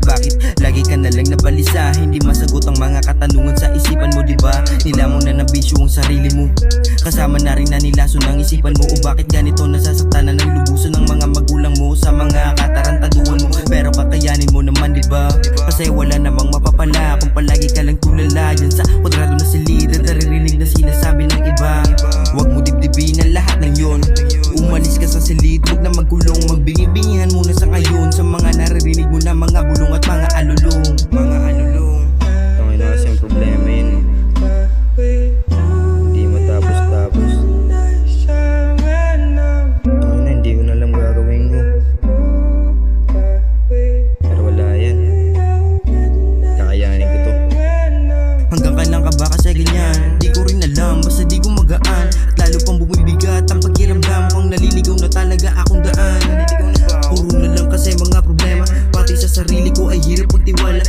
Bakit lagi ka na lang nabalisa? Hindi masagot ang mga katanungan sa isipan mo, diba? Nilamon na ng bisyo ang sarili mo, kasama na rin na nilaso ng isipan mo. O bakit ganito nasasaktan na ng lubusan ng mga magulang mo sa mga katarantaduhan mo? Pero kakayanin mo naman, diba? Kasi wala namang mapapala kung palagi ka lang tulala yan sa kwadrado na silid at naririnig na sinasabi ng iba. Huwag mo dibdibin ang lahat ng yon. Umalis ka sa silid, huwag na magkulong. Magbingi-bingihan muna sa ngayon sa mga naririnig mo na mga bulong at mga alulong. Tangin na kasi ang problema yun. Hindi matapos-tapos. Tangin na, hindi ko na alam gagawin ko. Pero wala yan. Kakayanin ko to. Hanggang kailan ka ba kasi ganyan? Di ko rin alam, basta di ko magaan. At lalo pang bumibigat ang pakiramdam kung naliligaw na talaga akong daan. Puro na lang kasi mga problema, pati sa sarili ko ay hirap pagtiwala.